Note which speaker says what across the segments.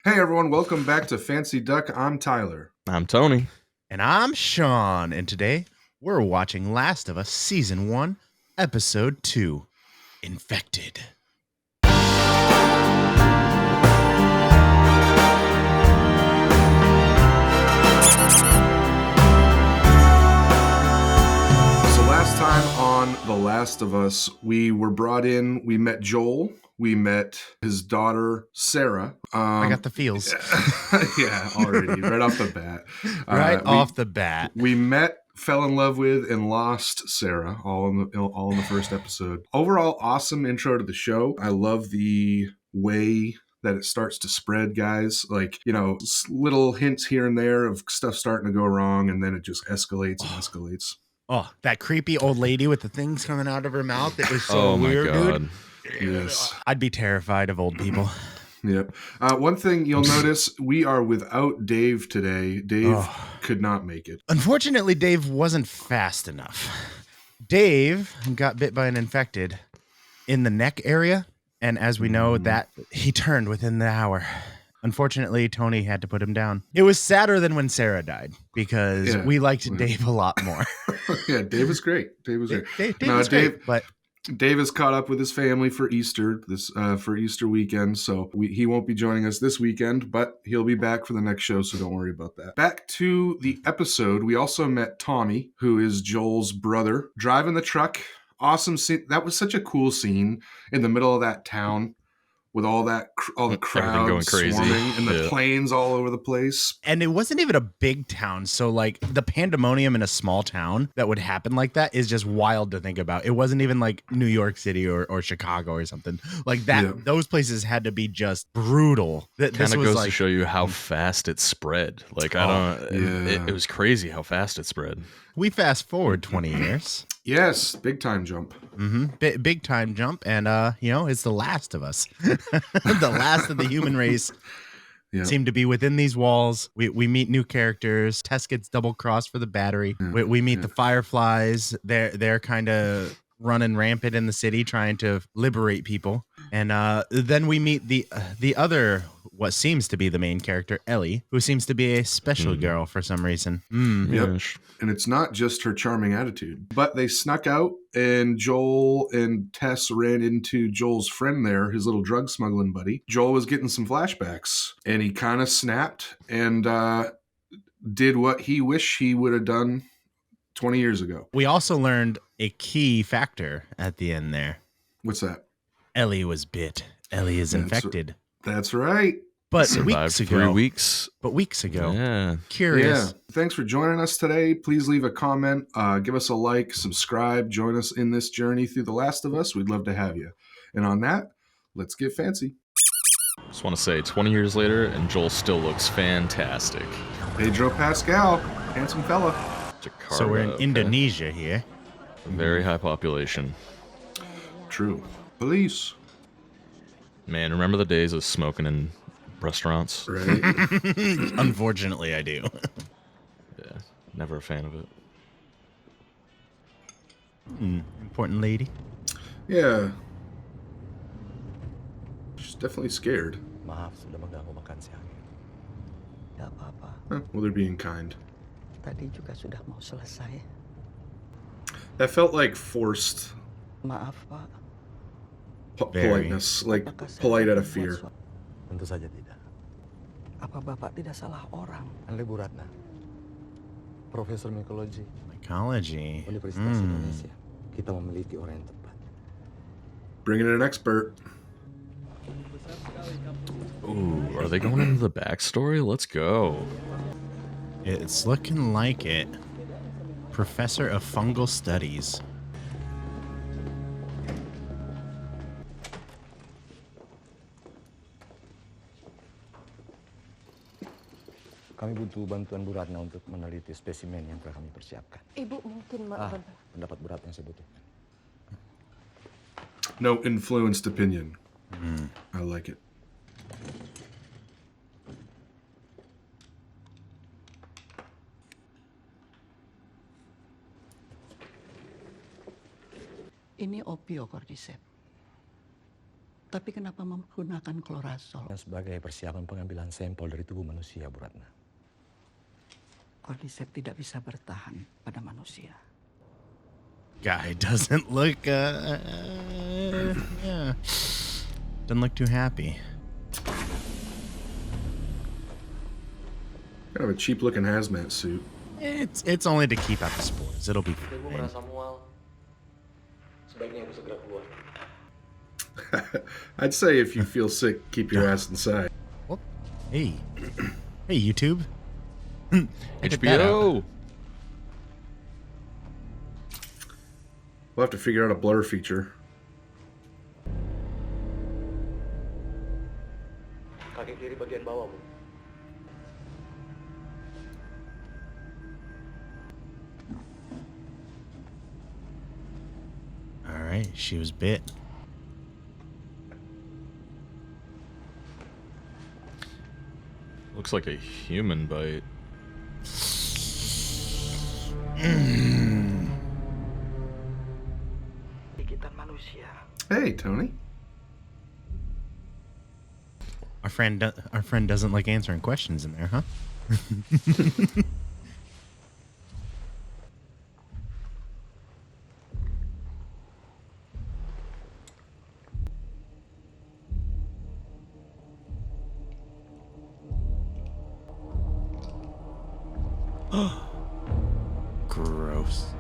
Speaker 1: Hey everyone, welcome back to Fancy Duck. I'm Tyler.
Speaker 2: I'm Tony.
Speaker 3: And I'm Shaun, and today we're watching Last of Us Season 1, Episode 2, Infected.
Speaker 1: So last time on The Last of Us, we were brought in, we met Joel, we met his daughter, Sarah.
Speaker 3: I got the feels.
Speaker 1: Yeah, already, right off the bat.
Speaker 3: Off the bat.
Speaker 1: We met, fell in love with, and lost Sarah, all in the first episode. Overall, awesome intro to the show. I love the way that it starts to spread, guys. Like, little hints here and there of stuff starting to go wrong, and then it just escalates and escalates.
Speaker 3: Oh, that creepy old lady with the things coming out of her mouth. It was so weird, dude.
Speaker 1: Yes.
Speaker 3: I'd be terrified of old people.
Speaker 1: Yep. One thing you'll notice, we are without Dave today. Dave could not make it.
Speaker 3: Unfortunately, Dave wasn't fast enough. Dave got bit by an infected in the neck area, and as we know, that he turned within the hour. Unfortunately, Tony had to put him down. It was sadder than when Sarah died because we liked Dave a lot more.
Speaker 1: Yeah, Dave was great. Dave was great.
Speaker 3: Dave was great, but
Speaker 1: Dave is caught up with his family for Easter for Easter weekend, so he won't be joining us this weekend, but he'll be back for the next show, so don't worry about that. Back to the episode, we also met Tommy, who is Joel's brother, driving the truck. Awesome scene. That was such a cool scene in the middle of that town with all the crowd
Speaker 2: going crazy,
Speaker 1: swarming and the planes all over the place.
Speaker 3: And it wasn't even a big town, so like the pandemonium in a small town that would happen like that is just wild to think about. It wasn't even like New York City or Chicago or something like that. Yeah. Those places had to be just brutal.
Speaker 2: Kind of goes to show you how fast it spread. Like it was crazy how fast it spread.
Speaker 3: We fast forward 20 years.
Speaker 1: Yes, big time jump.
Speaker 3: Mm-hmm. Big time jump, and it's The Last of Us, the last of the human race. Yep. Seem to be within these walls. We meet new characters. Tess gets double crossed for the battery. We meet the Fireflies. They're kind of running rampant in the city, trying to liberate people. And then we meet the other, what seems to be the main character, Ellie, who seems to be a special girl for some reason.
Speaker 1: Yep. And it's not just her charming attitude, but they snuck out, and Joel and Tess ran into Joel's friend there, his little drug smuggling buddy. Joel was getting some flashbacks, and he kind of snapped and did what he wished he would have done 20 years ago.
Speaker 3: We also learned a key factor at the end there.
Speaker 1: What's that?
Speaker 3: Ellie was bit. Ellie is infected.
Speaker 1: That's right.
Speaker 3: But
Speaker 2: survived 3 weeks.
Speaker 3: But weeks ago.
Speaker 2: Yeah.
Speaker 3: Curious.
Speaker 1: Yeah. Thanks for joining us today. Please leave a comment, give us a like, subscribe, join us in this journey through The Last of Us. We'd love to have you. And on that, let's get fancy.
Speaker 2: Just want to say, 20 years later, and Joel still looks fantastic.
Speaker 1: Pedro Pascal, handsome fella.
Speaker 2: Jakarta,
Speaker 3: so we're in Indonesia here.
Speaker 2: Very high population.
Speaker 1: True. Police.
Speaker 2: Man, remember the days of smoking in restaurants?
Speaker 1: Right.
Speaker 3: Unfortunately, I do.
Speaker 2: Yeah, never a fan of it.
Speaker 3: Important lady.
Speaker 1: Yeah. She's definitely scared.
Speaker 4: Maaf, sudah mengganggu makan siangnya. Tidak apa-apa.
Speaker 1: Well, they're being kind.
Speaker 4: Tadi juga sudah mau selesai.
Speaker 1: That felt like forced.
Speaker 4: Maaf, Pak.
Speaker 1: Politeness, like polite out of fear.
Speaker 4: Tentu saja tidak. Apa Bapak tidak salah orang? Anle Bu Ratna, Profesor Mycology Universitas Indonesia. Kita memiliki orang yang tepat.
Speaker 1: Bringing in an expert.
Speaker 2: Ooh, are they going into the backstory? Let's go.
Speaker 3: It's looking like it. Professor of Fungal Studies.
Speaker 4: Kami butuh bantuan Bu Ratna untuk meneliti spesimen yang telah kami persiapkan.
Speaker 5: Ibu mungkin
Speaker 4: pendapat Bu Ratna yang saya butuhkan.
Speaker 1: No influenced opinion. I like it.
Speaker 4: Ini opiocordyceps. Tapi kenapa menggunakan klorazol? Sebagai persiapan pengambilan sampel dari tubuh manusia, Bu Ratna. Cordyceps tidak bisa bertahan pada manusia.
Speaker 3: Guy doesn't look, yeah, doesn't look too happy.
Speaker 1: Kind of a cheap looking hazmat suit.
Speaker 3: It's only to keep out the spores. It'll be fine.
Speaker 1: I'd say if you feel sick, keep your ass inside.
Speaker 3: Whoop. Hey, hey, YouTube.
Speaker 2: HBO.
Speaker 1: We'll have to figure out a blur feature.
Speaker 4: Kaki kiri bagian bawah, Bu.
Speaker 3: All right, she was bit.
Speaker 2: Looks like a human bite.
Speaker 4: Gigitan manusia.
Speaker 1: Hey, Tony.
Speaker 3: Our friend doesn't like answering questions in there, huh? Gross.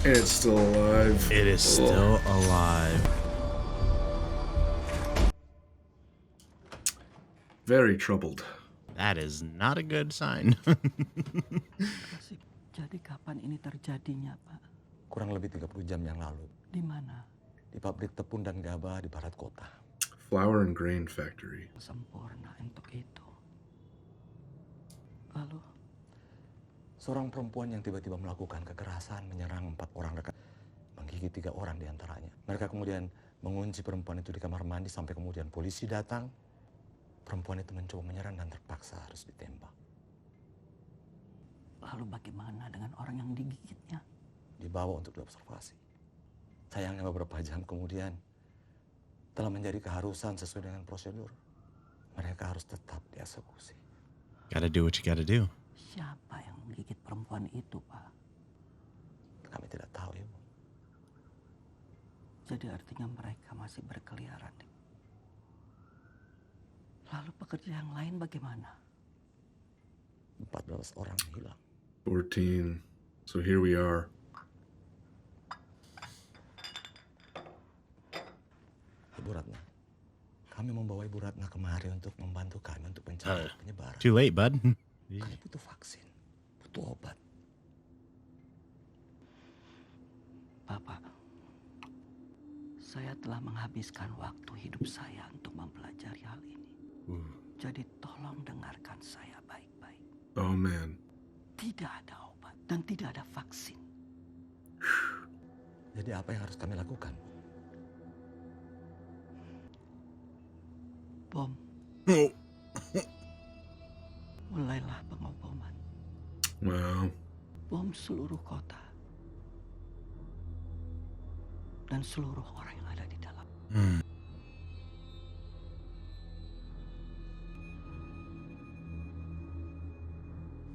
Speaker 1: And it's still alive.
Speaker 3: It is still alive.
Speaker 1: Very troubled.
Speaker 3: That is not a good sign.
Speaker 4: Jadi kapan ini terjadinya, Pak? Kurang lebih 30 jam yang lalu. Di mana? Di pabrik tepung dan gabah di barat kota.
Speaker 1: Flour and grain factory.
Speaker 4: Sempurna untuk itu. Lalu, seorang perempuan yang tiba-tiba melakukan kekerasan menyerang 4 orang rekan, menggigit 3 orang diantaranya. Mereka kemudian mengunci perempuan itu di kamar mandi sampai kemudian polisi datang. Perempuan itu mencoba menyerang dan terpaksa harus ditembak. Lalu bagaimana dengan orang yang digigitnya? Dibawa untuk diobservasi. Sayangnya beberapa jam kemudian telah menjadi keharusan sesuai dengan prosedur. Mereka harus tetap dieksekusi.
Speaker 3: Gotta do what you gotta do.
Speaker 4: Siapa yang menggigit perempuan itu, Pak? Kami tidak tahu, Ibu. Jadi artinya mereka masih berkeliaran. Lalu pekerja yang lain bagaimana? 14 orang hilang.
Speaker 1: 14. So here we are.
Speaker 4: Ibu Ratna, kami membawa Ibu Ratna kemari untuk membantu kami untuk mencari penyebaran.
Speaker 3: Too late, bud.
Speaker 4: Kami butuh vaksin, butuh obat. Bapak, saya telah menghabiskan waktu hidup saya untuk mempelajari hal ini. Jadi tolong dengarkan saya baik-baik.
Speaker 1: Oh man.
Speaker 4: Tidak ada obat dan tidak ada vaksin. Jadi apa yang harus kami lakukan? Bom. Mulailah pengoboman.
Speaker 1: Wow.
Speaker 4: Bom seluruh kota. Dan seluruh orang yang ada di dalam.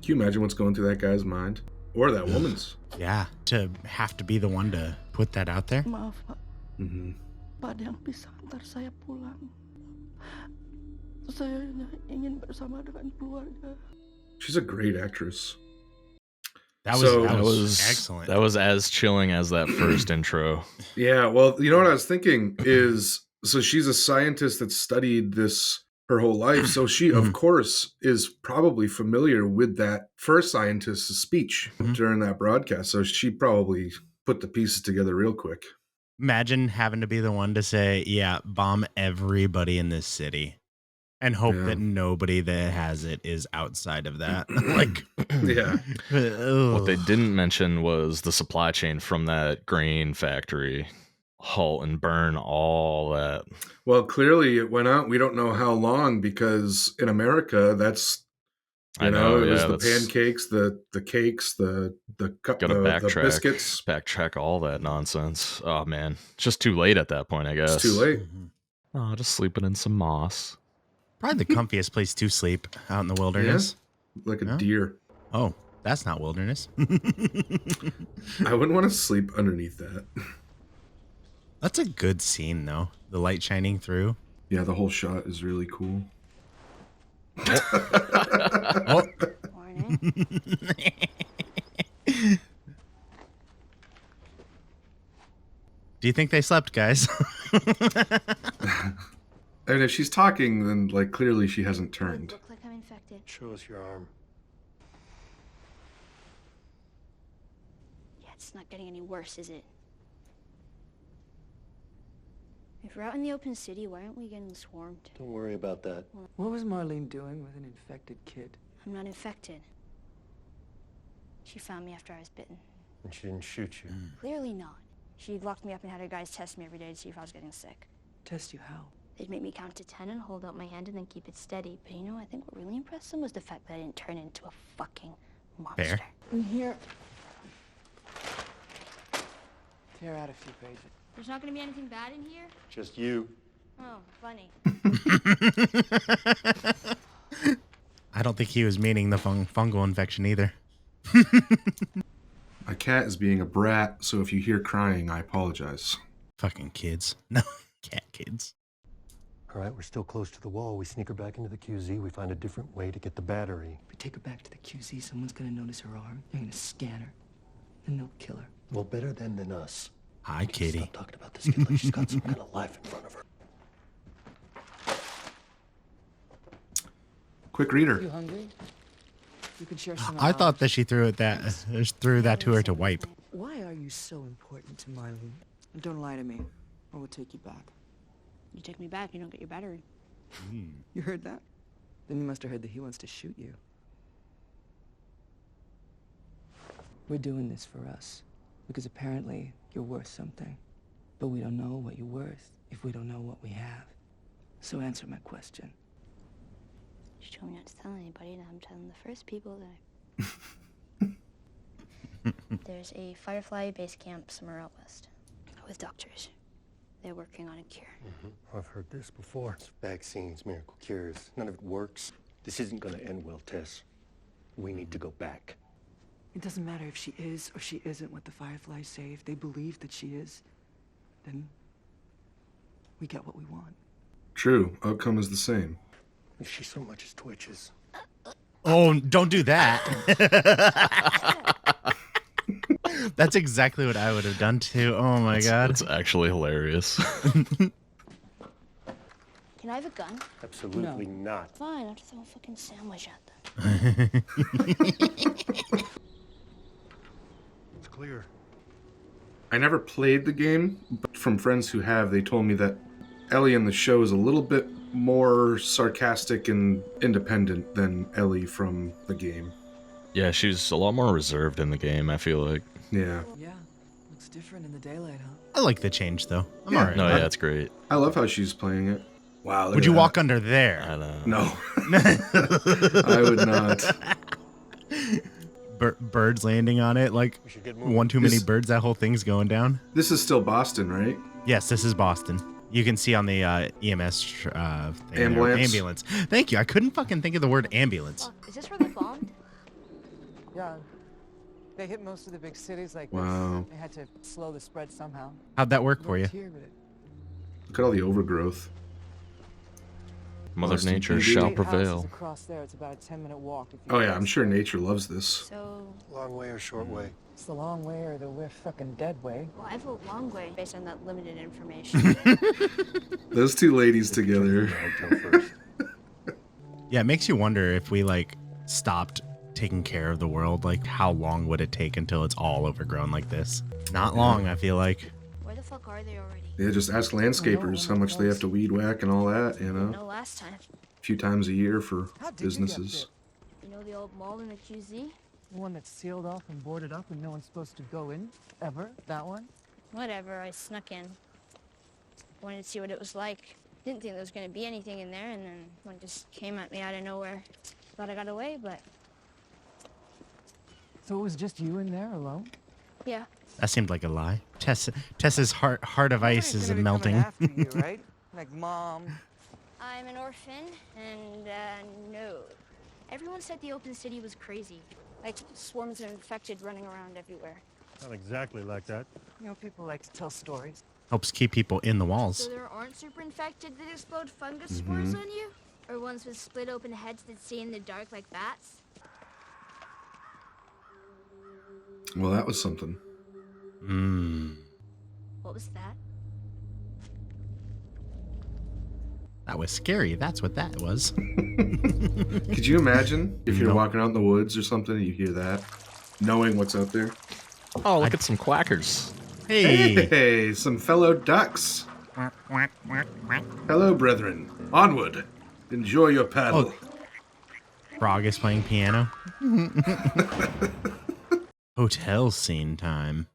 Speaker 1: Can you imagine what's going through that guy's mind? Or that woman's?
Speaker 3: Yeah, to have to be the one to put that out there.
Speaker 4: Maaf, Pak. Pak, ada yang bisa antar saya pulang. Saya ingin bersama dengan keluarga.
Speaker 1: She's a great actress.
Speaker 3: That was excellent.
Speaker 2: That was as chilling as that first intro.
Speaker 1: Yeah, well, you know what I was thinking is, so she's a scientist that studied this her whole life. So she, of course, is probably familiar with that first scientist's speech during that broadcast. So she probably put the pieces together real quick.
Speaker 3: Imagine having to be the one to say, yeah, bomb everybody in this city and hope that nobody that has it is outside of that. Like,
Speaker 1: yeah.
Speaker 2: What they didn't mention was the supply chain from that grain factory. Halt and burn all that.
Speaker 1: Well, clearly it went out. We don't know how long, because in America, that's You know, it was the pancakes, the cakes, the biscuits.
Speaker 2: Backtrack all that nonsense. Oh man, it's just too late at that point, I guess.
Speaker 1: It's too late.
Speaker 2: Oh, just sleeping in some moss.
Speaker 3: Probably the comfiest place to sleep out in the wilderness.
Speaker 1: Yeah, like a deer.
Speaker 3: Oh, that's not wilderness.
Speaker 1: I wouldn't want to sleep underneath that.
Speaker 3: That's a good scene, though. The light shining through.
Speaker 1: Yeah, the whole shot is really cool.
Speaker 3: Oh.
Speaker 5: Morning.
Speaker 3: Do you think they slept, guys?
Speaker 1: And if she's talking, then like clearly she hasn't turned.
Speaker 5: Look like I'm infected.
Speaker 6: Show us your arm.
Speaker 5: Yeah, it's not getting any worse, is it? If we're out in the open city, why aren't we getting swarmed?
Speaker 6: Don't worry about that.
Speaker 7: What was Marlene doing with an infected kid?
Speaker 5: I'm not infected. She found me after I was bitten.
Speaker 6: And she didn't shoot you.
Speaker 5: Clearly not. She locked me up and had her guys test me every day to see if I was getting sick.
Speaker 7: Test you how?
Speaker 5: They'd make me count to 10 and hold out my hand and then keep it steady. But you know, I think what really impressed them was the fact that I didn't turn into a fucking monster.
Speaker 3: Fair.
Speaker 7: In here. Tear out a few pages.
Speaker 5: There's not gonna be anything bad in here?
Speaker 6: Just you.
Speaker 5: Oh, funny.
Speaker 3: I don't think he was meaning the fungal infection either.
Speaker 1: My cat is being a brat, so if you hear crying, I apologize.
Speaker 3: Fucking kids. No, cat kids.
Speaker 6: All right, we're still close to the wall. We sneak her back into the QZ. We find a different way to get the battery.
Speaker 7: If we take her back to the QZ, someone's gonna notice her arm. They're gonna scan her. Then they'll kill her.
Speaker 6: Well, better them than us.
Speaker 3: Hi, Kitty.
Speaker 6: Stop talking about this kid like she's got some kind of life in front of her.
Speaker 1: Quick reader.
Speaker 7: You hungry? You can share some.
Speaker 3: I thought that she threw that to her to wipe.
Speaker 7: Why are you so important to Marlene? And don't lie to me, or we'll take you back.
Speaker 5: You take me back, you don't get your battery.
Speaker 7: You heard that? Then you must have heard that he wants to shoot you. We're doing this for us. Because apparently, you're worth something. But we don't know what you're worth if we don't know what we have. So answer my question.
Speaker 5: She told me not to tell anybody, and I'm telling the first people that There's a Firefly base camp somewhere out west. With doctors. They're working on a cure.
Speaker 6: I've heard this before. It's vaccines, miracle cures. None of it works. This isn't gonna end well, Tess. We need to go back.
Speaker 7: It doesn't matter if she is or she isn't what the Fireflies say. If they believe that she is, then we get what we want.
Speaker 1: True. Outcome is the same.
Speaker 6: If she so much as twitches.
Speaker 3: Oh, don't do that. That's exactly what I would have done too. Oh my god.
Speaker 2: It's actually hilarious.
Speaker 5: Can I have a gun?
Speaker 6: Absolutely not.
Speaker 5: Fine, I'll have to throw a fucking sandwich at them.
Speaker 6: It's clear.
Speaker 1: I never played the game, but from friends who have, they told me that Ellie in the show is a little bit more sarcastic and independent than Ellie from the game.
Speaker 2: Yeah, she's a lot more reserved in the game, I feel like.
Speaker 1: Yeah.
Speaker 7: Yeah, looks different in the daylight, huh?
Speaker 3: I like the change though. I'm
Speaker 1: Yeah.
Speaker 3: alright.
Speaker 2: No, yeah, it's great.
Speaker 1: I love how she's playing it. Wow. look
Speaker 3: Would
Speaker 1: at
Speaker 3: you
Speaker 1: that.
Speaker 3: walk under there?
Speaker 2: I know.
Speaker 1: No. I would not.
Speaker 3: Birds landing on it, like
Speaker 6: We should get moving.
Speaker 3: one too many
Speaker 1: This-
Speaker 3: birds. That whole thing's going down.
Speaker 1: This is still Boston, right?
Speaker 3: Yes, this is Boston. You can see on the EMS thing there.
Speaker 1: Ambulance.
Speaker 3: Ambulance. Thank you. I couldn't fucking think of the word ambulance.
Speaker 5: Fuck, is this where they bombed?
Speaker 7: Yeah. They hit most of the big cities like
Speaker 1: Wow.
Speaker 7: this. They had to slow the spread somehow.
Speaker 3: How'd that work for you?
Speaker 7: Looked here, but
Speaker 1: Look at all the overgrowth.
Speaker 2: Mother
Speaker 1: Boston
Speaker 2: Nature
Speaker 1: PD.
Speaker 2: shall
Speaker 7: State House is
Speaker 2: prevail.
Speaker 7: across there. It's about a 10-minute walk. If you
Speaker 1: Oh yeah,
Speaker 7: cross
Speaker 1: I'm sure
Speaker 7: there.
Speaker 1: nature loves this.
Speaker 5: So,
Speaker 6: Long way or short way?
Speaker 7: It's the long way or the we're fucking dead way.
Speaker 5: well, I vote long way based on that limited information.
Speaker 1: Those two ladies together.
Speaker 6: Hotel first.
Speaker 3: Yeah, it makes you wonder if we like stopped taking care of the world, like how long would it take until it's all overgrown like this? Not long, I feel like.
Speaker 5: Where the fuck are they already?
Speaker 1: Yeah, just ask landscapers how much they have to weed whack and all that, you know?
Speaker 5: No, last time.
Speaker 1: A few times a year for
Speaker 7: How did you get
Speaker 1: businesses.
Speaker 5: You know the old mall in the QZ?
Speaker 7: The one that's sealed off and boarded up and no one's supposed to go in? Ever? That one?
Speaker 5: Whatever, I snuck in. Wanted to see what it was like. Didn't think there was gonna be anything in there, and then one just came at me out of nowhere. thought I got away, but
Speaker 7: So it was just you in there alone?
Speaker 5: yeah.
Speaker 3: That seemed like a lie. Tessa's heart of ice is
Speaker 7: Nobody's gonna be
Speaker 3: melting.
Speaker 7: coming after you, right? Like mom.
Speaker 5: I'm an orphan, and no. Everyone said the open city was crazy. Like swarms of infected running around everywhere.
Speaker 6: Not exactly like that.
Speaker 7: You know, people like to tell stories.
Speaker 3: Helps keep people in the
Speaker 5: So
Speaker 3: walls.
Speaker 5: there aren't super infected that explode fungus spores on you? Or ones with split open heads that see in the dark like bats?
Speaker 1: Well, that was something.
Speaker 5: What was that?
Speaker 3: That was scary. That's what that was.
Speaker 1: Could you imagine if you're
Speaker 3: Nope.
Speaker 1: walking out in the woods or something and you hear that, knowing what's out there?
Speaker 2: Oh, look at some quackers.
Speaker 3: Hey.
Speaker 1: Hey, some fellow ducks. Hello, brethren. Onward. Enjoy your paddle.
Speaker 3: Frog is playing piano. Hotel scene time.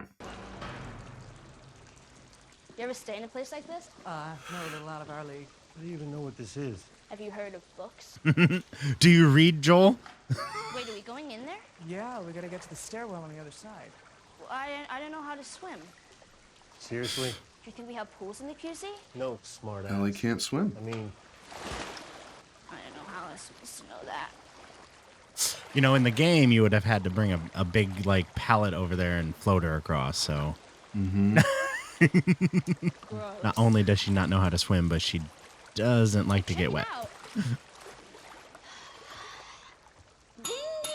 Speaker 5: You ever stay in a place like this?
Speaker 7: No, a little out of our league.
Speaker 6: Do you even know what this is?
Speaker 5: Have you heard of books?
Speaker 3: Do you read, Joel?
Speaker 5: Wait, are we going in there?
Speaker 7: Yeah, we gotta get to the stairwell on the other side.
Speaker 5: Well, I don't know how to swim.
Speaker 6: Seriously?
Speaker 5: Do you think we have pools in the QC?
Speaker 6: No, smart ass.
Speaker 1: Ellie can't swim.
Speaker 6: I mean,
Speaker 5: I don't know how I was supposed to know that.
Speaker 3: You know, in the game, you would have had to bring a big, like, pallet over there and float her across, so.
Speaker 5: Gross.
Speaker 3: Not only does she not know how to swim, but she doesn't like to
Speaker 5: Check
Speaker 3: get
Speaker 5: it
Speaker 3: wet.
Speaker 5: out. Ding, ding.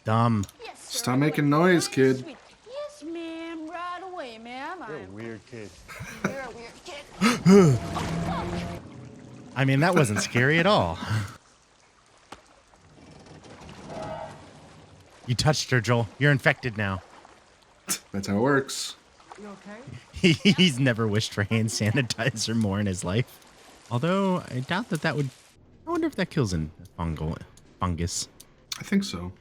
Speaker 3: Dumb.
Speaker 5: Yes, sir.
Speaker 1: Stop making noise, kid.
Speaker 5: Sweet. Yes, ma'am. Right away, ma'am.
Speaker 6: you're a weird kid.
Speaker 5: You're a weird kid. Oh, fuck.
Speaker 3: I mean, that wasn't scary at all. You touched her, Joel. You're infected now.
Speaker 1: That's how it works.
Speaker 7: You okay?
Speaker 3: He's never wished for hand sanitizer more in his life. Although, I doubt that would... I wonder if that kills a fungus.
Speaker 1: I think so.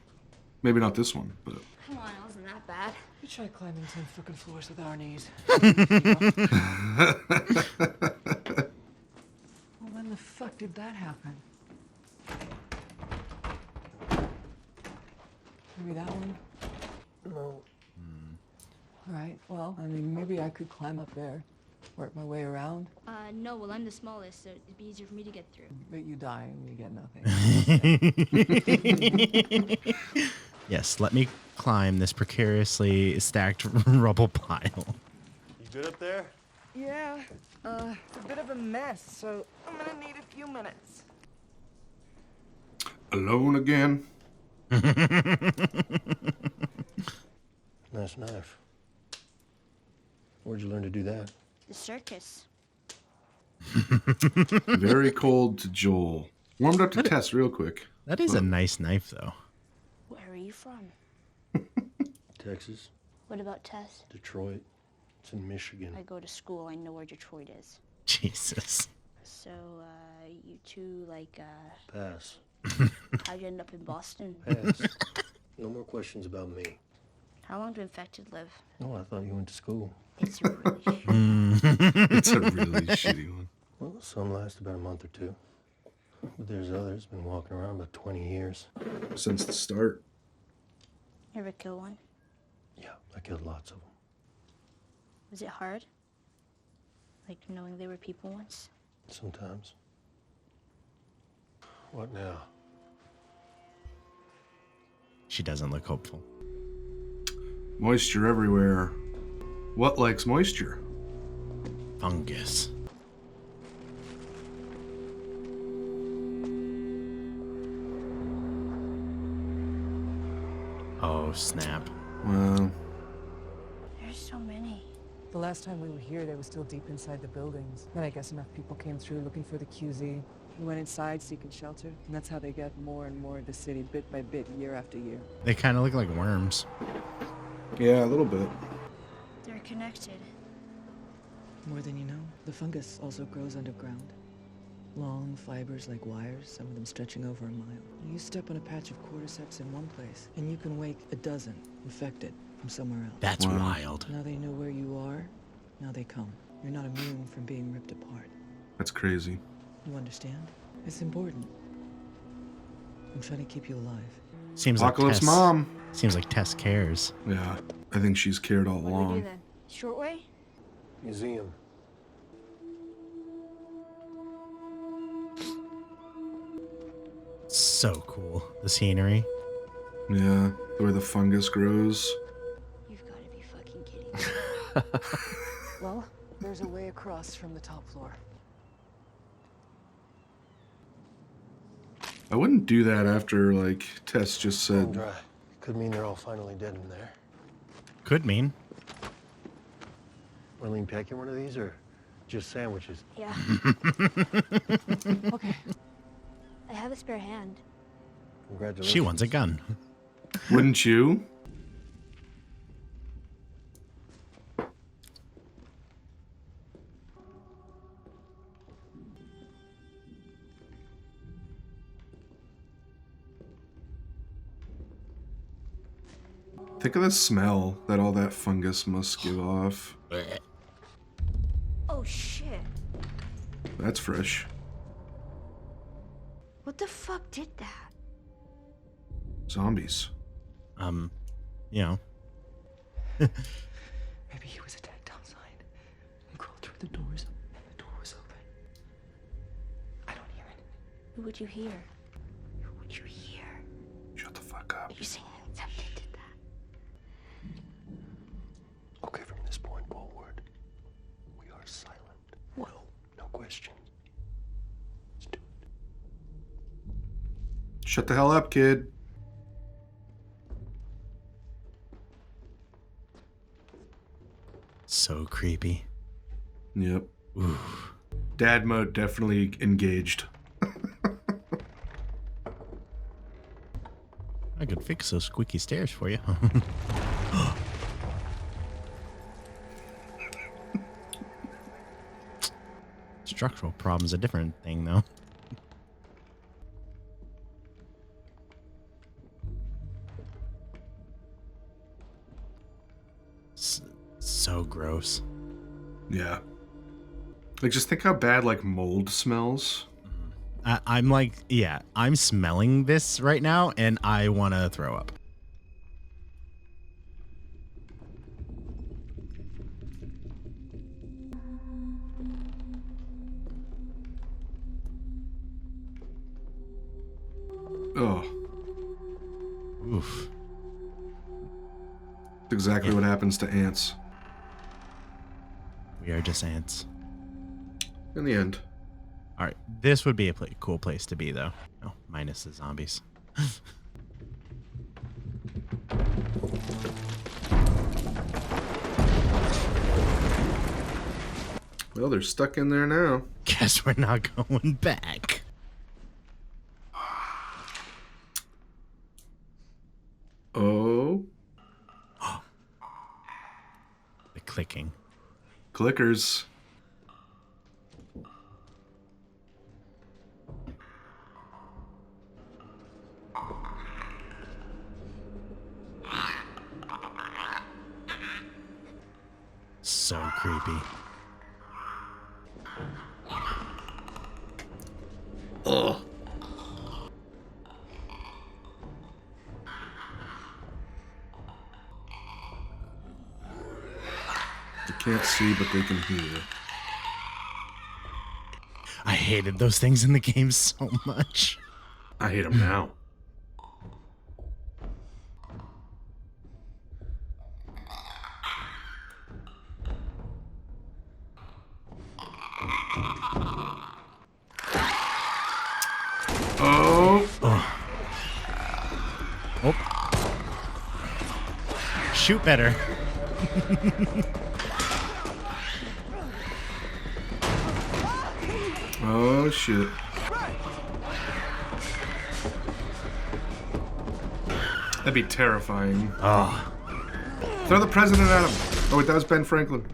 Speaker 1: Maybe not this one, but
Speaker 5: Come on, it wasn't that bad.
Speaker 7: We tried climbing 10 fucking floors with our knees. Well, when the fuck did that happen? Maybe that one?
Speaker 6: No.
Speaker 7: All right, well, I mean, maybe I could climb up there, work my way around,
Speaker 5: No, well, I'm the smallest, so it'd be easier for me to get through.
Speaker 7: but you die and you get nothing.
Speaker 3: Yes, let me climb this precariously stacked rubble pile.
Speaker 6: You good up there?
Speaker 7: Yeah, it's a bit of a mess, so I'm gonna need a few minutes.
Speaker 1: alone again.
Speaker 6: Nice knife. Where'd you learn to do that?
Speaker 5: The circus.
Speaker 1: Very cold to Joel. Warmed up to Tess real quick.
Speaker 3: That is a nice knife, though.
Speaker 5: Where are you from?
Speaker 6: Texas,
Speaker 5: What about Tess?
Speaker 6: Detroit. It's in Michigan.
Speaker 5: I go to school. I know where Detroit is.
Speaker 3: Jesus.
Speaker 5: So, you two,
Speaker 6: Pass.
Speaker 5: how'd you end up in Boston?
Speaker 6: Pass. No more questions about me.
Speaker 5: How long do infected live?
Speaker 6: Oh, I thought you went to school.
Speaker 5: It's really
Speaker 1: It's a really shitty one.
Speaker 6: Well, some last about a month or two. But there's others been walking around about 20 years.
Speaker 1: Since the start.
Speaker 5: You ever kill one?
Speaker 6: Yeah, I killed lots of them.
Speaker 5: Was it hard? Like knowing they were people once?
Speaker 6: Sometimes. What now?
Speaker 3: She doesn't look hopeful.
Speaker 1: Moisture everywhere. What likes moisture?
Speaker 3: Fungus. Oh, snap.
Speaker 1: Well,
Speaker 5: There's so many.
Speaker 7: The last time we were here, they were still deep inside the buildings. Then I guess enough people came through looking for the QZ. We went inside seeking shelter, and that's how they get more and more of the city, bit by bit, year after year.
Speaker 3: They kind of look like worms.
Speaker 1: yeah, a little bit.
Speaker 5: They're connected.
Speaker 7: More than you know, the fungus also grows underground. Long fibers like wires, some of them stretching over a mile. You step on a patch of cordyceps in one place, and you can wake a dozen infected from somewhere else.
Speaker 3: That's
Speaker 1: Wow.
Speaker 3: wild.
Speaker 7: Now they know where you are, now they come. You're not immune from being ripped apart.
Speaker 1: That's crazy.
Speaker 7: You understand? It's important. I'm trying to keep you alive.
Speaker 3: Seems
Speaker 1: Apocalypse
Speaker 3: like Tess,
Speaker 1: Mom.
Speaker 3: Seems like Tess cares.
Speaker 1: Yeah, I think she's cared all
Speaker 5: What do we do
Speaker 1: along.
Speaker 5: then? Short way?
Speaker 6: Museum.
Speaker 3: So cool. The scenery.
Speaker 1: Yeah, where the fungus grows.
Speaker 5: You've got to be fucking kidding me.
Speaker 7: Well, there's a way across from the top floor.
Speaker 1: I wouldn't do that after, like, Tess just
Speaker 6: Bone
Speaker 1: said.
Speaker 6: dry. Could mean they're all finally dead in there.
Speaker 3: Could mean.
Speaker 6: Marlene packing one of these or just sandwiches?
Speaker 5: Yeah.
Speaker 7: Okay.
Speaker 5: I have a spare hand.
Speaker 6: Congratulations.
Speaker 3: She wants a gun.
Speaker 1: Wouldn't you? Think of the smell that all that fungus must give off.
Speaker 5: Oh shit.
Speaker 1: That's fresh.
Speaker 5: What the fuck did that?
Speaker 1: Zombies.
Speaker 3: You know.
Speaker 7: Maybe he was attacked outside. We crawled through the doors, and the door was open. I don't hear anything.
Speaker 5: Who would you hear? Who would you hear?
Speaker 1: Shut the fuck up.
Speaker 5: Are you saying something did that?
Speaker 6: Okay, from this point forward, we are silent.
Speaker 5: Whoa.
Speaker 6: No questions. Let's do it.
Speaker 1: Shut the hell up, kid.
Speaker 3: So creepy.
Speaker 1: Yep.
Speaker 3: Ooh.
Speaker 1: Dad mode definitely engaged.
Speaker 3: I could fix those squeaky stairs for you. Structural problem's a different thing, though. So gross.
Speaker 1: Yeah. Like, just think how bad, like, mold smells.
Speaker 3: I'm like, yeah, I'm smelling this right now, and I want to throw up.
Speaker 1: Oh,
Speaker 3: Oof.
Speaker 1: it's exactly what happens to ants
Speaker 3: We are just ants.
Speaker 1: in the end.
Speaker 3: All right, this would be a cool place to be, though. Oh, minus the zombies.
Speaker 1: Well, they're stuck in there now.
Speaker 3: Guess we're not going back.
Speaker 1: Oh,
Speaker 3: The clicking.
Speaker 1: clickers.
Speaker 3: So creepy.
Speaker 1: Ugh. They can't see, but they can hear.
Speaker 3: I hated those things in the game so much.
Speaker 1: I hate them now. Oh,
Speaker 3: Oh. Shoot better.
Speaker 1: oh shit. That'd be terrifying.
Speaker 3: Oh.
Speaker 1: Throw the president at him. Oh, wait, that was Ben Franklin.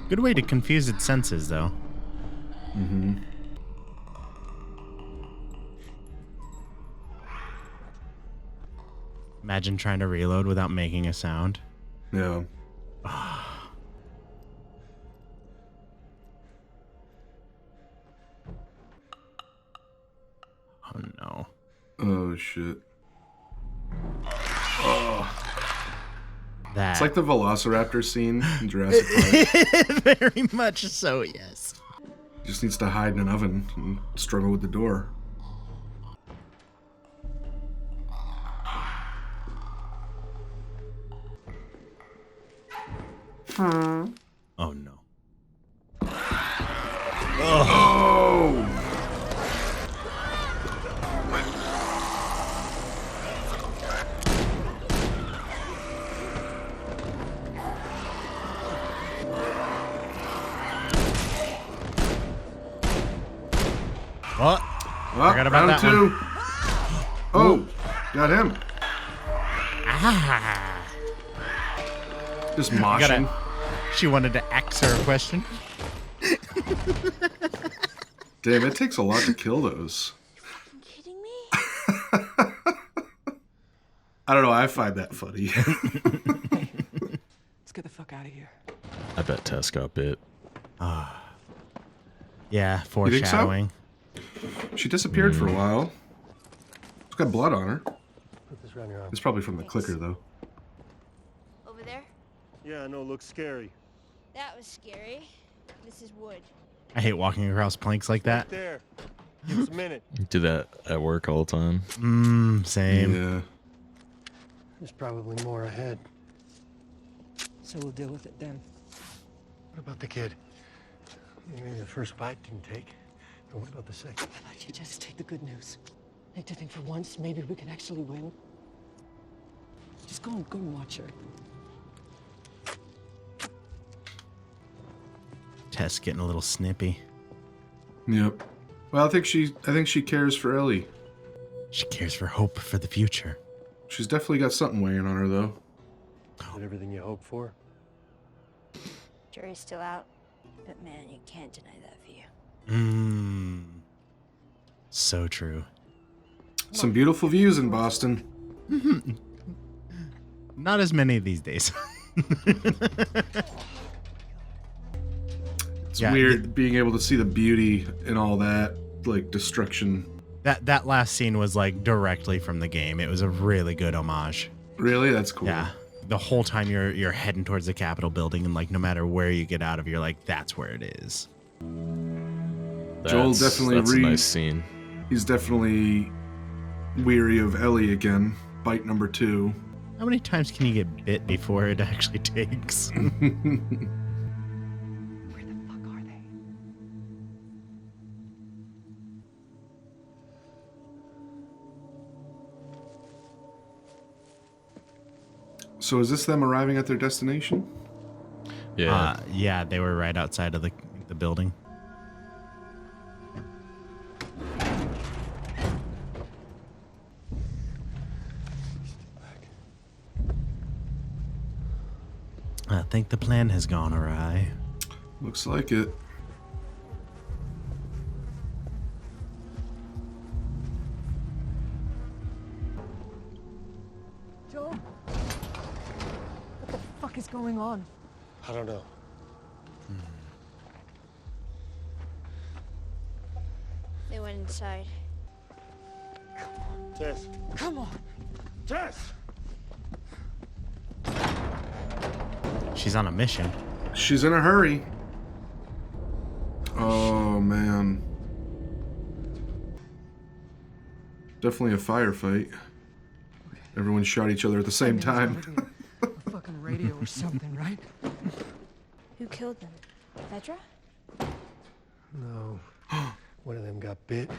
Speaker 3: Good way to confuse its senses, though.
Speaker 1: Mm-hmm.
Speaker 3: Imagine trying to reload without making a sound.
Speaker 1: Yeah.
Speaker 3: Oh no.
Speaker 1: Oh shit. Oh.
Speaker 3: That.
Speaker 1: It's like the Velociraptor scene in Jurassic Park.
Speaker 3: Very much so, yes.
Speaker 1: Just needs to hide in an oven and struggle with the door.
Speaker 3: Oh no.
Speaker 1: Oh!
Speaker 3: What?
Speaker 1: Well,
Speaker 3: Forgot about
Speaker 1: round
Speaker 3: that one.
Speaker 1: 2. Oh, got him.
Speaker 3: Ah.
Speaker 1: Just moshing.
Speaker 3: She wanted to ask her a question.
Speaker 1: Damn, it takes a lot to kill those.
Speaker 5: You kidding me?
Speaker 1: I don't know, I find that funny.
Speaker 7: Let's get the fuck out of here.
Speaker 2: I bet Tess got bit.
Speaker 3: Yeah,
Speaker 1: think so?
Speaker 3: foreshadowing.
Speaker 1: She disappeared for a while. It's got blood on her.
Speaker 6: Put this around your arm.
Speaker 1: It's probably from the clicker, though.
Speaker 5: Over there?
Speaker 6: Yeah, I know, looks scary.
Speaker 5: That was scary. This is wood.
Speaker 3: I hate walking across planks like that.
Speaker 6: There. Give us a minute.
Speaker 2: Do that at work all the time.
Speaker 3: Same.
Speaker 1: Yeah.
Speaker 6: There's probably more ahead.
Speaker 7: So we'll deal with it then.
Speaker 6: What about the kid? Maybe the first bite didn't take. And what about the second?
Speaker 7: How about you just take the good news? Like to think for once maybe we can actually win. Just go and watch her.
Speaker 3: Tess getting a little snippy.
Speaker 1: Yep. Well, I think she cares for Ellie.
Speaker 3: She cares for hope for the future.
Speaker 1: She's definitely got something weighing on her, though.
Speaker 6: Is it everything you hoped for?
Speaker 5: Jury's still out, but man, you can't deny that view.
Speaker 3: So true.
Speaker 1: Some beautiful views in Boston.
Speaker 3: Not as many these days.
Speaker 1: It's
Speaker 3: Yeah,
Speaker 1: weird being able to see the beauty in all that, like, destruction.
Speaker 3: That last scene was like directly from the game. It was a really good homage.
Speaker 1: Really? That's cool.
Speaker 3: Yeah. The whole time you're heading towards the Capitol building, and like no matter where you get out of, you're like, that's where it is.
Speaker 1: Joel definitely
Speaker 2: That's a nice scene.
Speaker 1: He's definitely weary of Ellie again. Bite number 2.
Speaker 3: How many times can you get bit before it actually takes?
Speaker 7: Where the fuck are they?
Speaker 1: So is this them arriving at their destination?
Speaker 2: Yeah.
Speaker 3: Yeah, they were right outside of the building. I think the plan has gone awry.
Speaker 1: Looks like it.
Speaker 7: Joe? What the fuck is going on?
Speaker 6: I don't know.
Speaker 5: They went inside.
Speaker 6: Tess.
Speaker 7: Come on.
Speaker 6: Tess!
Speaker 3: She's on a mission.
Speaker 1: She's in a hurry. Oh, man. Definitely a firefight. Everyone shot each other at the same time.
Speaker 7: A fucking radio or something, right?
Speaker 5: Who killed them? Petra?
Speaker 6: No. One of them got bit.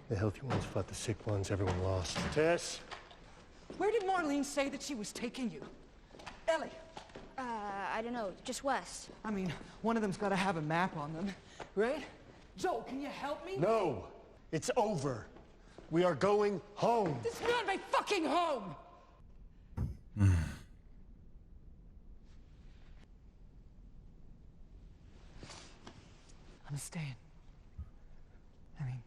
Speaker 6: The healthy ones fought the sick ones. Everyone lost. Tess?
Speaker 7: Where did Marlene say that she was taking you? Ellie!
Speaker 5: I don't know. Just west.
Speaker 7: I mean, one of them's got to have a map on them, right? Joel, can you help me?
Speaker 6: No! It's over. We are going home.
Speaker 7: This is not my fucking home! I'm staying. I mean,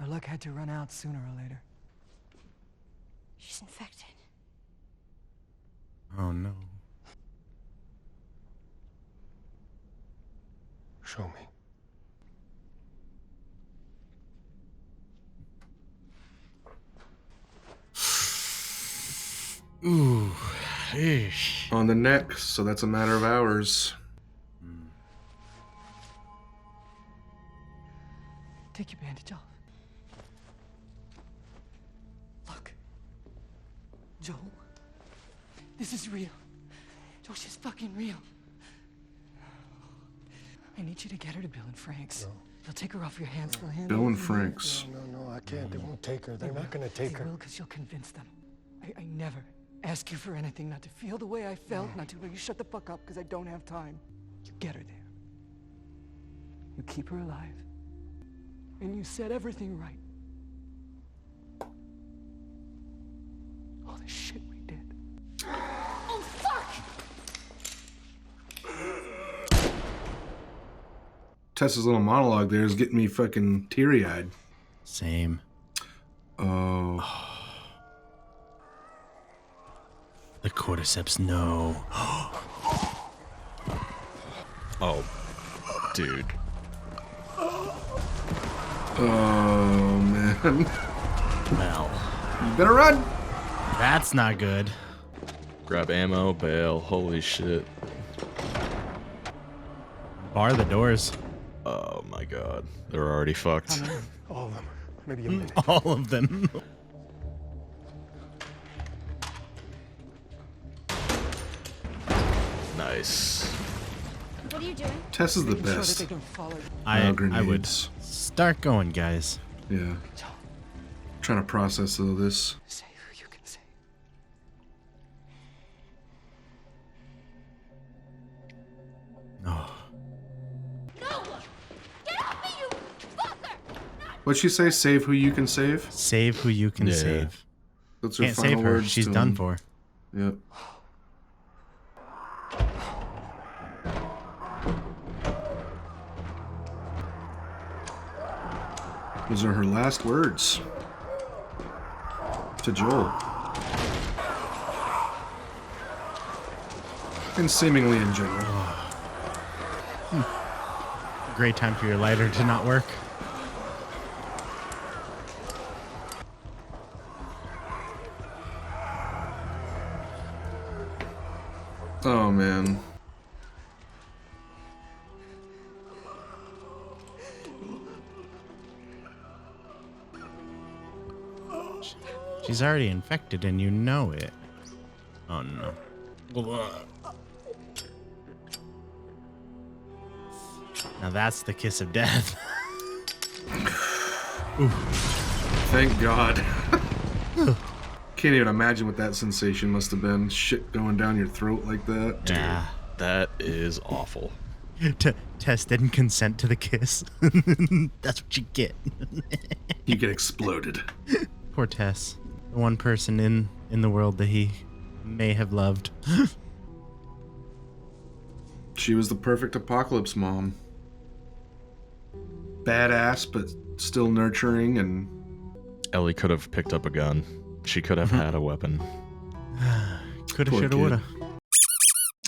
Speaker 7: our luck had to run out sooner or later.
Speaker 5: She's infected.
Speaker 3: Oh no.
Speaker 6: Show me.
Speaker 3: Ooh. Eesh.
Speaker 1: On the neck, so that's a matter of hours.
Speaker 7: Take your bandage off. Look. Joel. This is real. Joel, she's fucking real. I need you to get her to Bill and Frank's.
Speaker 6: No.
Speaker 7: They'll take her off your hands. They'll handle
Speaker 1: Bill
Speaker 7: it
Speaker 1: and
Speaker 7: from there.
Speaker 1: Frank's.
Speaker 6: No, I can't. They won't take her. They're not going to take
Speaker 7: They
Speaker 6: her.
Speaker 7: will, because you'll convince them. I never ask you for anything, not to feel the way I felt, not to you shut the fuck up, because I don't have time. You get her there. You keep her alive. And you set everything right. All the shit we did.
Speaker 5: Oh, fuck!
Speaker 1: Tessa's little monologue there is getting me fucking teary-eyed.
Speaker 3: Same.
Speaker 1: Oh.
Speaker 3: The cordyceps, no.
Speaker 2: Oh, dude.
Speaker 1: Oh, man.
Speaker 3: Well,
Speaker 1: You better run.
Speaker 3: that's not good.
Speaker 2: Grab ammo, bail. Holy shit.
Speaker 3: Bar the doors.
Speaker 2: Oh my god. They're already fucked.
Speaker 6: All of them. Maybe a minute.
Speaker 3: All of them.
Speaker 2: Nice.
Speaker 5: What are you doing?
Speaker 1: Tessa's the
Speaker 7: Making sure that
Speaker 1: best.
Speaker 7: they don't follow you.
Speaker 3: I would
Speaker 1: grenades.
Speaker 3: start going, guys.
Speaker 1: Yeah. Trying to process all this.
Speaker 7: Say who you can say.
Speaker 3: Oh,
Speaker 5: No! Get off me, you fucker!
Speaker 1: What'd she say? Save who you can save?
Speaker 3: save who you can
Speaker 2: Yeah.
Speaker 3: save.
Speaker 1: That's her
Speaker 3: Can't
Speaker 1: final
Speaker 3: save her.
Speaker 1: words
Speaker 3: She's
Speaker 1: to
Speaker 3: done
Speaker 1: him.
Speaker 3: for.
Speaker 1: Yep. Those are her last words to Joel. And seemingly in general.
Speaker 3: Great time for your lighter to not work.
Speaker 1: Oh, man.
Speaker 3: She's already infected and you know it. Oh no. Now that's the kiss of death.
Speaker 1: Thank God. Can't even imagine what that sensation must have been. Shit going down your throat like that.
Speaker 3: Yeah.
Speaker 2: That is awful.
Speaker 3: Tess didn't consent to the kiss. That's what you get.
Speaker 1: You get exploded.
Speaker 3: Poor Tess. The one person in the world that he may have loved.
Speaker 1: She was the perfect apocalypse mom. Badass, but still nurturing and...
Speaker 2: Ellie could have picked up a gun. She coulda had a weapon.
Speaker 3: Coulda,
Speaker 1: Poor
Speaker 3: shoulda,
Speaker 1: kid.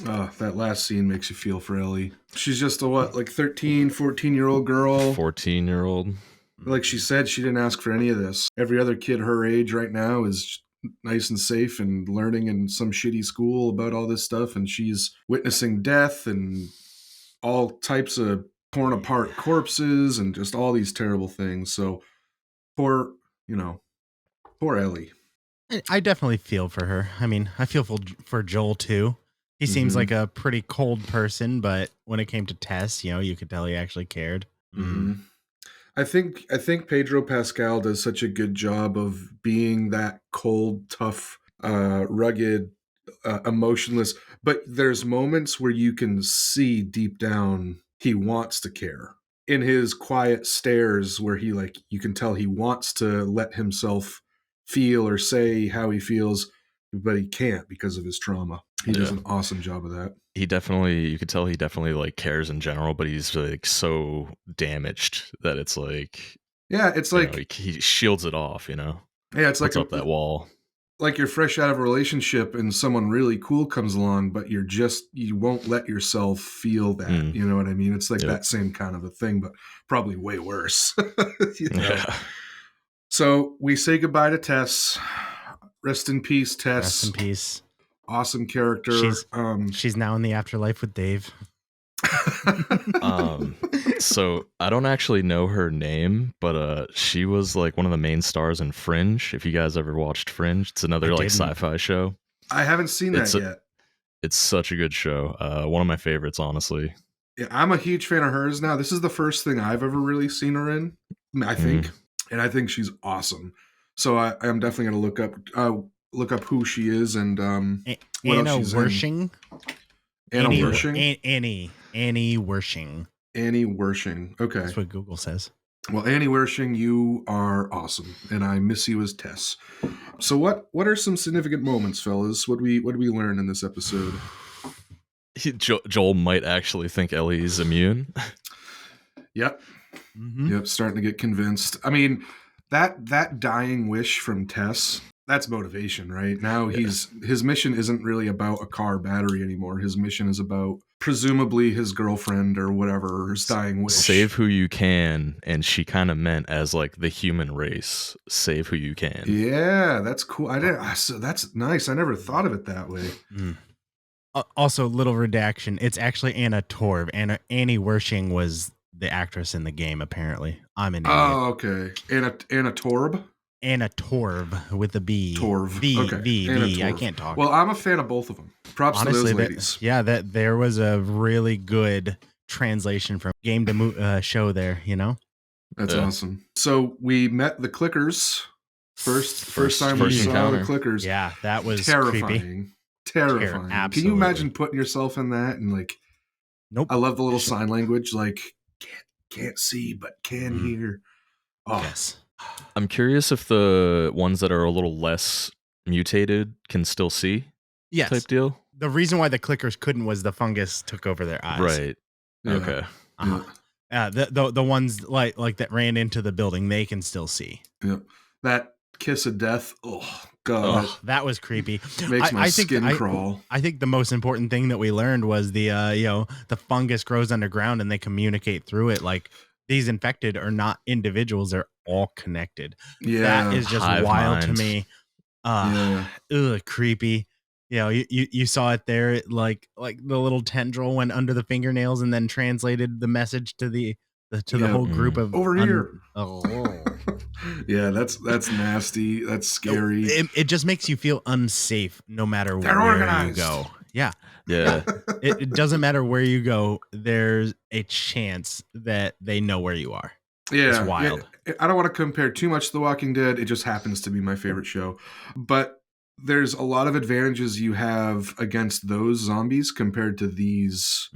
Speaker 3: woulda.
Speaker 1: That last scene makes you feel for Ellie. She's just a, 13, 14-year-old girl.
Speaker 2: 14-year-old.
Speaker 1: Like she said, she didn't ask for any of this. Every other kid her age right now is nice and safe and learning in some shitty school about all this stuff, and she's witnessing death and all types of torn apart corpses and just all these terrible things. So poor Ellie.
Speaker 3: I definitely feel for her. I mean, I feel for Joel too. He seems
Speaker 1: Mhm.
Speaker 3: like a pretty cold person, but when it came to Tess, you could tell he actually cared.
Speaker 1: Mm-hmm. I think Pedro Pascal does such a good job of being that cold, tough, rugged, emotionless. But there's moments where you can see deep down he wants to care. In his quiet stares, where you can tell he wants to let himself feel or say how he feels, but he can't because of his trauma. He does
Speaker 2: Yeah.
Speaker 1: an awesome job of that.
Speaker 2: You could tell he definitely cares in general, but he's so damaged that it's
Speaker 1: Yeah, it's
Speaker 2: he shields it off,
Speaker 1: yeah, it's
Speaker 2: puts up that wall.
Speaker 1: Like you're fresh out of a relationship and someone really cool comes along, but you won't let yourself feel that. You know what I mean? It's like that same kind of a thing, but probably way worse.
Speaker 2: Yeah.
Speaker 1: So we say goodbye to Tess. Rest in peace, Tess.
Speaker 3: Rest in peace.
Speaker 1: Awesome character.
Speaker 3: She's now in the afterlife with Dave.
Speaker 2: So I don't actually know her name, but she was like one of the main stars in Fringe. If you guys ever watched Fringe, it's another like sci-fi show.
Speaker 1: I haven't seen that yet.
Speaker 2: It's such a good show. One of my favorites, honestly.
Speaker 1: Yeah, I'm a huge fan of hers now. This is the first thing I've ever really seen her in, I think, and I think she's awesome. So I am definitely going to look up who she is and what
Speaker 3: Anna
Speaker 1: else she's
Speaker 3: Wershing.
Speaker 1: Anna Wershing.
Speaker 3: Annie Wershing.
Speaker 1: Annie Wershing. Okay,
Speaker 3: that's what Google says.
Speaker 1: Well, Annie Wershing, you are awesome, and I miss you as Tess. So what are some significant moments, fellas? What do we learn in this episode?
Speaker 2: Joel might actually think Ellie's immune.
Speaker 1: Yep. Yep, starting to get convinced. I mean, that dying wish from Tess, that's motivation, right? Now his mission isn't really about a car battery anymore. His mission is about presumably his girlfriend or whatever, his dying wish.
Speaker 2: Save who you can, and she kind of meant as like the human race. Save who you can.
Speaker 1: Yeah, that's cool. So that's nice. I never thought of it that way.
Speaker 3: Also, little redaction. It's actually Anna Torv. Annie Wershing was the actress in the game, apparently. I'm an idiot.
Speaker 1: Oh, okay. Anna Torv?
Speaker 3: Anna Torv with a B.
Speaker 1: Torv.
Speaker 3: V. I can't talk.
Speaker 1: Well, I'm a fan of both of them. Props
Speaker 3: Honestly,
Speaker 1: to those ladies.
Speaker 3: That there was a really good translation from game to show there, you know?
Speaker 1: That's awesome. So we met the clickers. First time we saw the clickers.
Speaker 3: Yeah, that was
Speaker 1: terrifying.
Speaker 3: Creepy.
Speaker 1: Terrifying.
Speaker 3: Absolutely.
Speaker 1: Can you imagine putting yourself in that and like?
Speaker 3: Nope.
Speaker 1: I love the little sign language, like can't see but can hear. Oh.
Speaker 3: Yes.
Speaker 2: I'm curious if the ones that are a little less mutated can still see.
Speaker 3: Yes.
Speaker 2: Type deal.
Speaker 3: The reason why the clickers couldn't was the fungus took over their eyes.
Speaker 2: Right.
Speaker 1: Yeah.
Speaker 2: Okay.
Speaker 3: The ones like that ran into the building, they can still see.
Speaker 1: Yeah. That kiss of death. Oh God.
Speaker 3: That was creepy.
Speaker 1: Makes my skin crawl.
Speaker 3: I think the most important thing that we learned was the the fungus grows underground and they communicate through it. Like these infected are not individuals; they're all connected.
Speaker 1: Yeah,
Speaker 3: that is just wild to me. Creepy. You know, you saw it there, like the little tendril went under the fingernails and then translated the message to the whole group of
Speaker 1: over here. Yeah, that's nasty. That's scary.
Speaker 3: It just makes you feel unsafe no matter where you go. Yeah.
Speaker 2: Yeah.
Speaker 3: It doesn't matter where you go. There's a chance that they know where you are.
Speaker 1: Yeah.
Speaker 3: It's wild.
Speaker 1: Yeah. I don't want to compare too much to The Walking Dead. It just happens to be my favorite show. But there's a lot of advantages you have against those zombies compared to these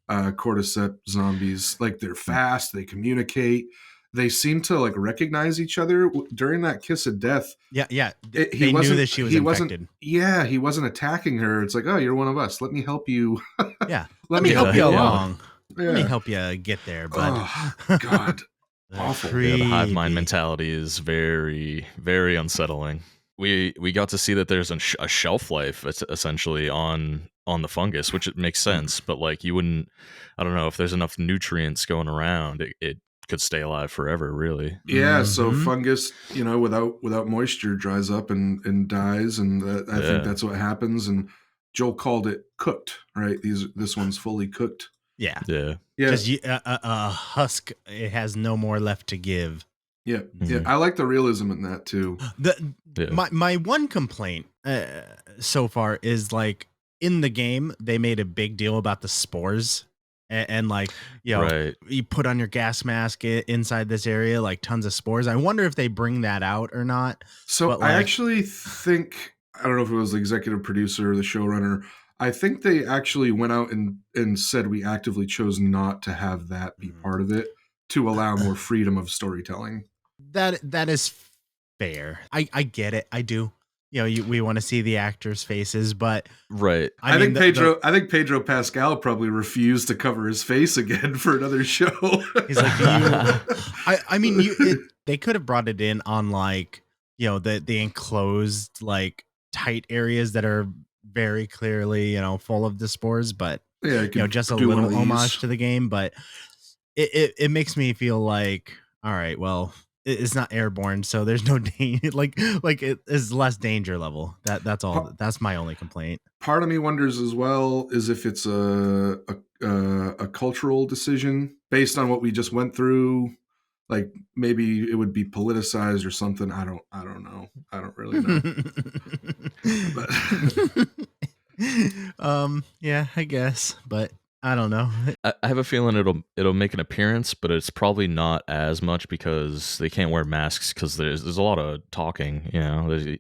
Speaker 1: cordyceps zombies. Like they're fast, they communicate, they seem to like recognize each other during that kiss of death.
Speaker 3: Yeah. They knew that she was infected.
Speaker 1: He wasn't attacking her. It's like, oh, you're one of us. Let me help you.
Speaker 3: Yeah.
Speaker 1: Let
Speaker 3: me help you along.
Speaker 1: Yeah.
Speaker 3: Let me help you get there, bud.
Speaker 1: Oh, God. Awful.
Speaker 2: Yeah, the hive mind mentality is very, very unsettling. We got to see that there's a shelf life essentially on the fungus, which it makes sense. But like you wouldn't, I don't know if there's enough nutrients going around, it could stay alive forever, really.
Speaker 1: Yeah. So fungus, without moisture dries up and dies, and I think that's what happens. And Joel called it cooked, right? This one's fully cooked.
Speaker 3: Yeah.
Speaker 2: Yeah.
Speaker 3: Because a husk, it has no more left to give.
Speaker 1: Yeah. Yeah. I like the realism in that too.
Speaker 3: My one complaint so far is like in the game, they made a big deal about the spores and like, you put on your gas mask inside this area, like tons of spores. I wonder if they bring that out or not.
Speaker 1: So I actually think, I don't know if it was the executive producer or the showrunner, I think they actually went out and said we actively chose not to have that be part of it to allow more freedom of storytelling.
Speaker 3: That is fair. I get it. I do. We want to see the actors' faces, but
Speaker 2: right.
Speaker 1: I think Pedro Pascal probably refused to cover his face again for another show.
Speaker 3: He's like, they could have brought it in on like, the enclosed like tight areas that are very clearly, full of the spores, but just a little homage to the game. But it makes me feel like, all right, well, it's not airborne, so there's no danger. Like it is less danger level. That's all. That's my only complaint.
Speaker 1: Part of me wonders as well is if it's a cultural decision based on what we just went through. Like maybe it would be politicized or something. I don't know. I don't really know.
Speaker 3: But yeah, I guess, but I don't know.
Speaker 2: I have a feeling it'll make an appearance, but it's probably not as much because they can't wear masks because there's a lot of talking. You know, there's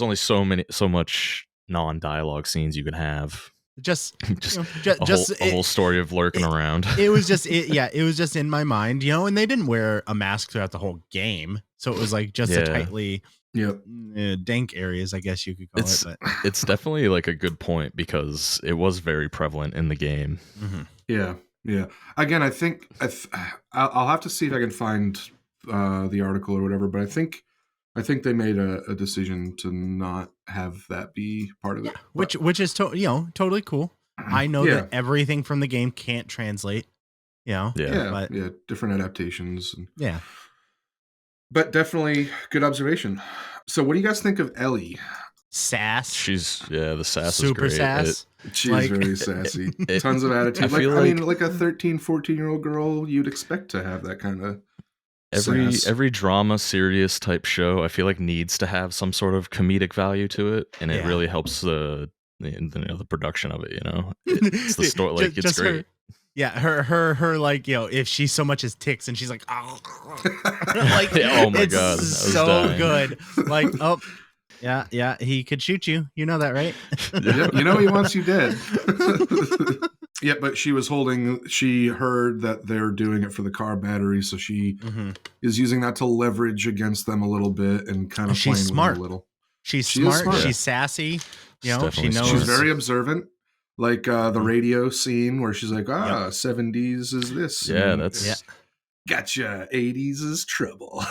Speaker 2: only so much non-dialogue scenes you can have.
Speaker 3: Just
Speaker 2: a whole story of lurking around.
Speaker 3: It was just it was just in my mind, you know, and they didn't wear a mask throughout the whole game, so it was like just a tightly dank areas, I guess you could call it. But
Speaker 2: it's definitely like a good point because it was very prevalent in the game.
Speaker 1: Mm-hmm. Yeah. Again, I think I'll have to see if I can find the article or whatever, but I think they made a decision to not have that be part of it.
Speaker 3: Which is totally cool. I know that everything from the game can't translate. You know,
Speaker 1: but different adaptations.
Speaker 3: But
Speaker 1: definitely good observation. So, what do you guys think of Ellie?
Speaker 3: Sass.
Speaker 2: She's the sass
Speaker 3: super
Speaker 2: is great.
Speaker 3: sass.
Speaker 1: She's very sassy. Tons of attitude. I mean, like a 13, 14-year-old girl, you'd expect to have that kind of.
Speaker 2: Every drama, serious type show, I feel like needs to have some sort of comedic value to it, and it really helps the production of it. You know, it's the story. Like it's great.
Speaker 3: Her like, you know, if she so much as ticks and she's like, oh,
Speaker 2: like, oh my god,
Speaker 3: so dying. Good. Like, oh, yeah, he could shoot you. You know that, right?
Speaker 1: You know he wants you dead. Yeah, but she heard that they're doing it for the car battery, so she is using that to leverage against them a little bit and kind of
Speaker 3: she's smart.
Speaker 1: A little.
Speaker 3: She's smart. She's sassy. You know, she knows.
Speaker 1: She's very observant. Like the radio scene where she's like, 70s is this.
Speaker 2: Yeah, that's
Speaker 1: gotcha. 80s is trouble.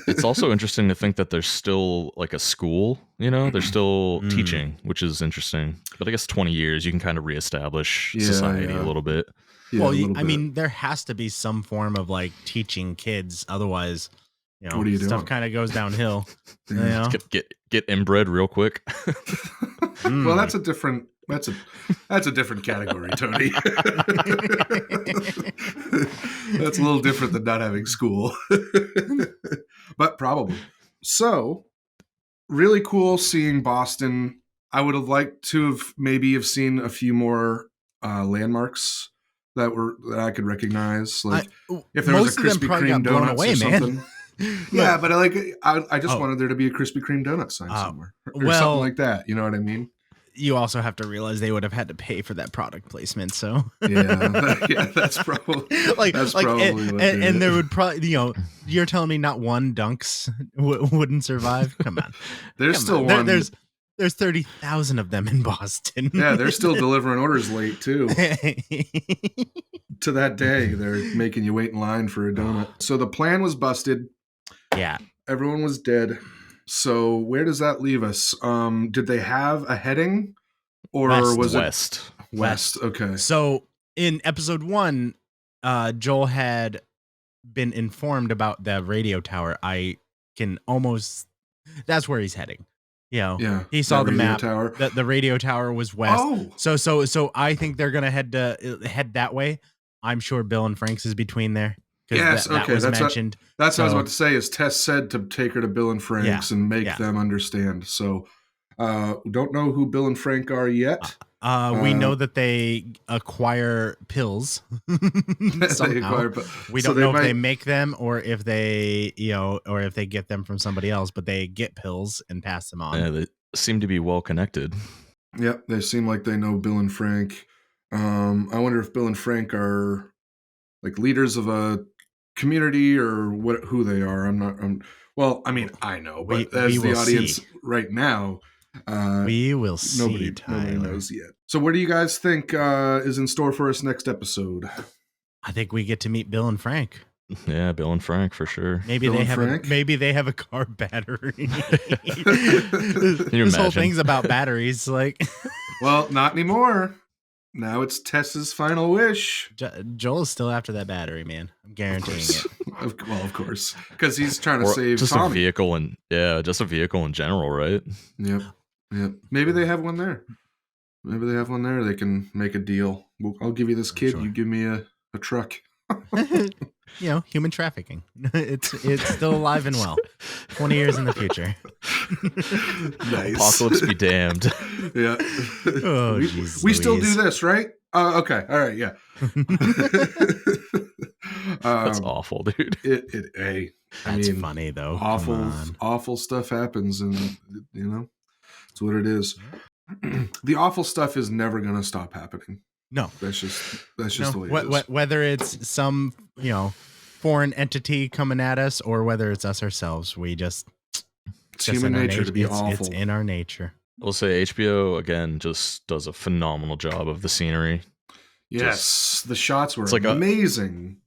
Speaker 2: It's also interesting to think that there's still like a school, you know, they're still teaching, which is interesting. But I guess 20 years, you can kind of reestablish society a little bit.
Speaker 1: Yeah,
Speaker 3: well, I mean, there has to be some form of like teaching kids. Otherwise, you know,
Speaker 1: what are you
Speaker 3: stuff
Speaker 1: doing?
Speaker 3: Kind of goes downhill. You know?
Speaker 2: Get inbred real quick.
Speaker 1: Well, that's a different category, Tony. That's a little different than not having school. But probably. So, really cool seeing Boston. I would have liked to have seen a few more landmarks that I could recognize. Like if there was a Krispy Kreme donuts or something. Yeah, but I just wanted there to be a Krispy Kreme donut sign somewhere or something like that. You know what I mean?
Speaker 3: You also have to realize they would have had to pay for that product placement. So
Speaker 1: that's probably
Speaker 3: and there would probably, you know, you're telling me not one Dunks wouldn't survive? Come on,
Speaker 1: there's still one.
Speaker 3: There's 30,000 of them in Boston.
Speaker 1: Yeah, they're still delivering orders late too. To that day, they're making you wait in line for a donut. So the plan was busted.
Speaker 3: Yeah,
Speaker 1: everyone was dead. So where does that leave us? Did they have a heading, or was it west? Okay.
Speaker 3: So in episode 1, Joel had been informed about the radio tower. That's where he's heading. You know, he saw the map. That the radio tower was west.
Speaker 1: Oh.
Speaker 3: So I think they're gonna head that way. I'm sure Bill and Frank's is between there.
Speaker 1: Yes,
Speaker 3: that was mentioned.
Speaker 1: That's what I was about to say. Is Tess said to take her to Bill and Frank's and make them understand. So, don't know who Bill and Frank are yet.
Speaker 3: We know that they acquire pills. Somehow. We don't know if they make them or if they, or if they get them from somebody else. But they get pills and pass them on.
Speaker 2: Yeah, they seem to be well connected.
Speaker 1: Yep, they seem like they know Bill and Frank. I wonder if Bill and Frank are like leaders of a community or who they are. Well, I mean, I know, but as the audience right now,
Speaker 3: we will see.
Speaker 1: Nobody knows yet. So what do you guys think is in store for us next episode?
Speaker 3: I think we get to meet Bill and Frank.
Speaker 2: Yeah, Bill and Frank for sure.
Speaker 3: Maybe they have a car battery.
Speaker 2: This
Speaker 3: whole thing's about batteries. Like,
Speaker 1: well, not anymore. Now it's Tess's final wish.
Speaker 3: Joel's still after that battery, man. I'm guaranteeing it.
Speaker 1: Of course, because he's trying to
Speaker 2: Or
Speaker 1: save
Speaker 2: just
Speaker 1: Tommy.
Speaker 2: a vehicle, and just a vehicle in general, right?
Speaker 1: Yep. Maybe they have one there. They can make a deal. I'll give you this kid.
Speaker 3: Sure.
Speaker 1: You give me a truck.
Speaker 3: Human trafficking. It's still alive and well. 20 years in the future.
Speaker 1: Nice.
Speaker 2: Apocalypse be damned.
Speaker 1: Yeah.
Speaker 3: Oh,
Speaker 1: we still do this, right? Okay. All right. Yeah.
Speaker 2: That's awful, dude.
Speaker 3: That's funny though.
Speaker 1: Awful stuff happens, and it's what it is. The awful stuff is never going to stop happening.
Speaker 3: No,
Speaker 1: that's just the way it is.
Speaker 3: Whether it's some foreign entity coming at us, or whether it's us ourselves, it's
Speaker 1: human nature to be awful.
Speaker 3: It's in our nature.
Speaker 2: We'll say HBO again just does a phenomenal job of the scenery.
Speaker 1: Yes, the shots were amazing.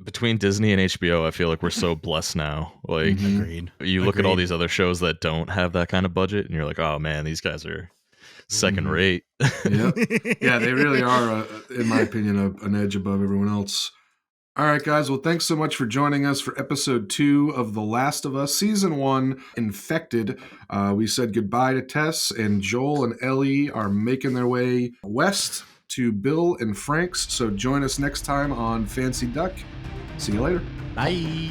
Speaker 2: Between Disney and HBO, I feel like we're so blessed now. Like,
Speaker 3: Agreed.
Speaker 2: You look at all these other shows that don't have that kind of budget, and you're like, oh man, these guys are second rate.
Speaker 1: Yeah, they really are, in my opinion, an edge above everyone else. All right, guys. Well, thanks so much for joining us for episode 2 of The Last of Us, season 1, Infected. We said goodbye to Tess, and Joel and Ellie are making their way west to Bill and Frank's. So join us next time on Fancy Duck. See you later.
Speaker 3: Bye.